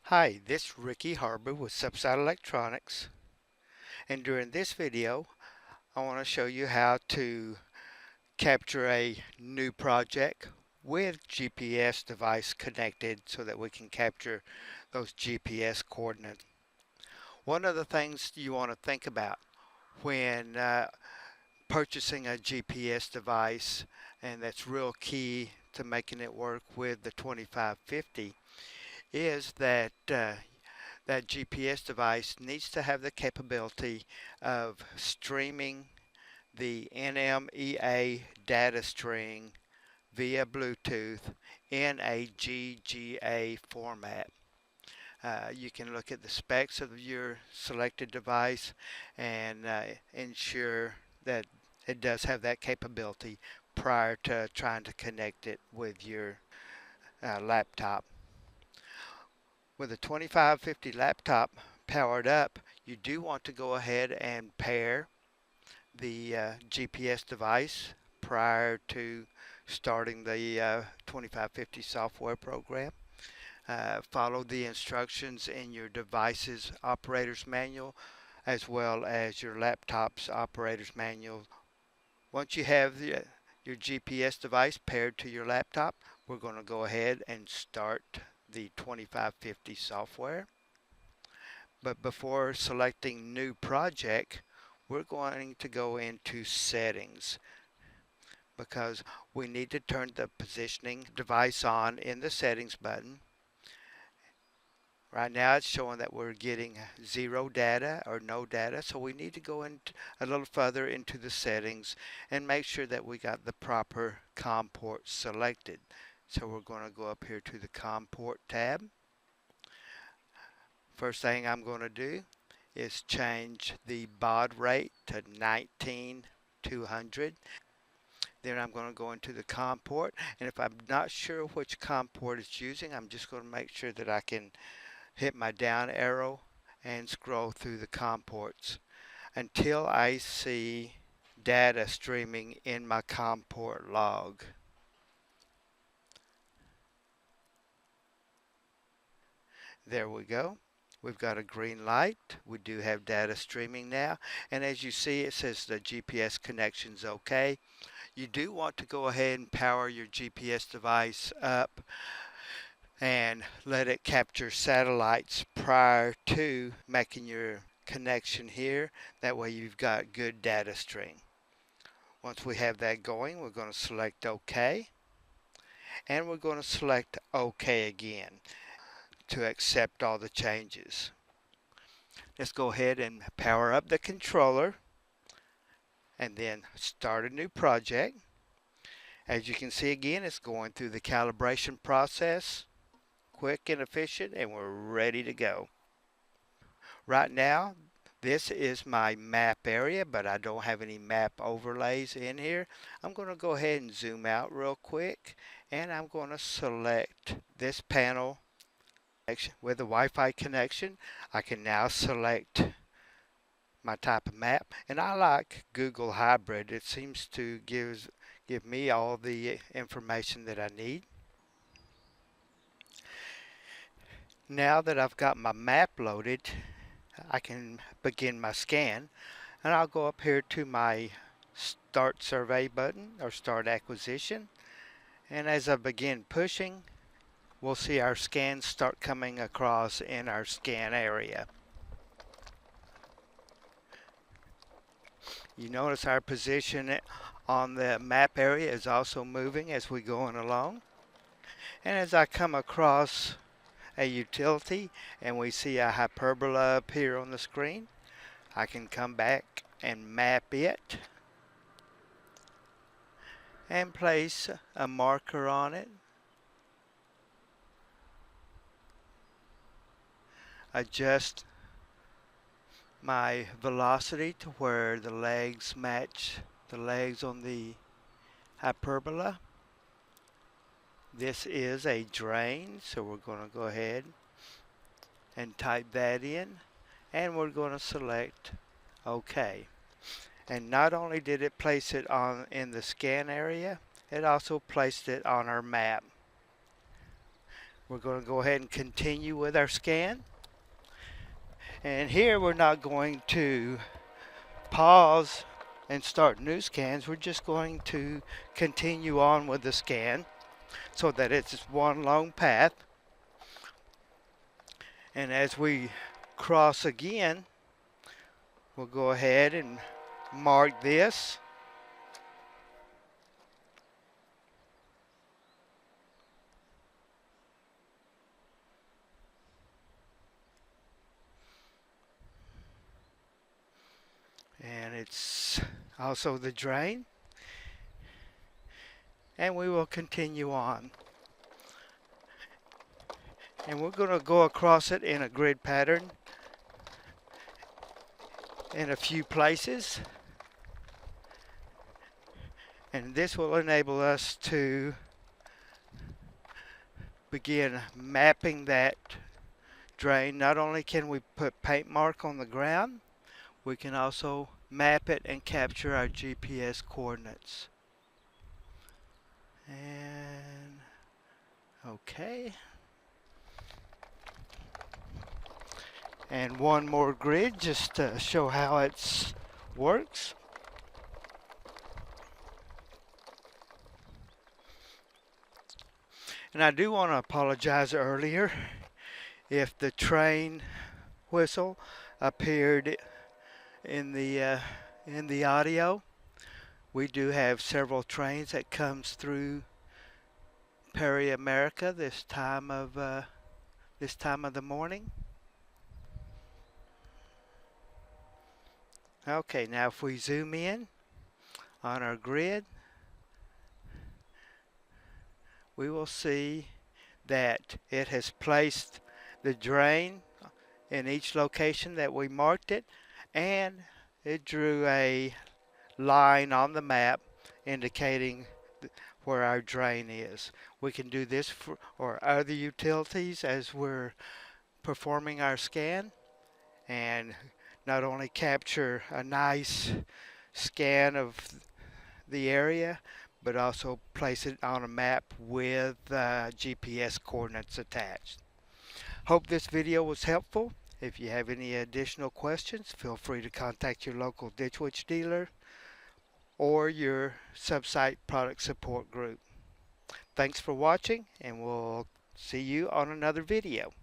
Hi, this is Ricky Harbor with Subsite Electronics, and during this video I want to show you how to capture a new project with GPS device connected so that we can capture those GPS coordinates. One of the things you want to think about when purchasing a GPS device, and that's real key to making it work with the 2550, is that GPS device needs to have the capability of streaming the NMEA data string via Bluetooth in a GGA format. You can look at the specs of your selected device and ensure that it does have that capability prior to trying to connect it with your laptop. With a 2550 laptop powered up, you do want to go ahead and pair the GPS device prior to starting the 2550 software program. Follow the instructions in your device's operator's manual as well as your laptop's operator's manual. Once you have your GPS device paired to your laptop, we're going to go ahead and start the 2550 software. But before selecting new project, we're going to go into settings because we need to turn the positioning device on in the settings button. Right now it's showing that we're getting zero data or no data, so we need to go in a little further into the settings and make sure that we got the proper COM port selected. So we're going to go up here to the COM port tab. First thing I'm going to do is change the baud rate to 19200. Then I'm going to go into the COM port, and if I'm not sure which COM port it's using, I'm just going to make sure that I can hit my down arrow and scroll through the COM ports until I see data streaming in my COM port log. There we go. We've got a green light. We do have data streaming now, and as you see, it says the GPS connection's okay. You do want to go ahead and power your GPS device up and let it capture satellites prior to making your connection here. That way you've got good data stream. Once we have that going, we're going to select OK, and we're going to select OK again to accept all the changes. Let's go ahead and power up the controller and then start a new project. As you can see again, it's going through the calibration process, quick and efficient, and we're ready to go. Right now, this is my map area, but I don't have any map overlays in here. I'm going to go ahead and zoom out real quick, and I'm going to select this panel with the Wi-Fi connection. I can now select my type of map, and I like Google Hybrid. It seems to give me all the information that I need. Now that I've got my map loaded, I can begin my scan, and I'll go up here to my Start Survey button or Start Acquisition, and as I begin pushing, we'll see our scans start coming across in our scan area. You notice our position on the map area is also moving as we're going along. And as I come across a utility and we see a hyperbola up here on the screen, I can come back and map it and place a marker on it. Adjust my velocity to where the legs match the legs on the hyperbola. This is a drain, so we're going to go ahead and type that in, and we're going to select OK. And not only did it place it in the scan area, it also placed it on our map. We're going to go ahead and continue with our scan. And here we're not going to pause and start new scans. We're just going to continue on with the scan so that it's one long path. And as we cross again, we'll go ahead and mark this. And it's also the drain. And we will continue on. And we're going to go across it in a grid pattern in a few places. And this will enable us to begin mapping that drain. Not only can we put paint mark on the ground, we can also map it and capture our GPS coordinates. And okay. And one more grid just to show how it works. And I do want to apologize earlier if the train whistle appeared in the audio. We do have several trains that comes through Perry, America this time of the morning. Okay, now if we zoom in on our grid, we will see that it has placed the drain in each location that we marked it, and it drew a line on the map indicating where our drain is. We can do this for or other utilities as we're performing our scan, and not only capture a nice scan of the area, but also place it on a map with GPS coordinates attached. Hope this video was helpful. If you have any additional questions, feel free to contact your local Ditch Witch dealer or your Subsite product support group. Thanks for watching, and we'll see you on another video.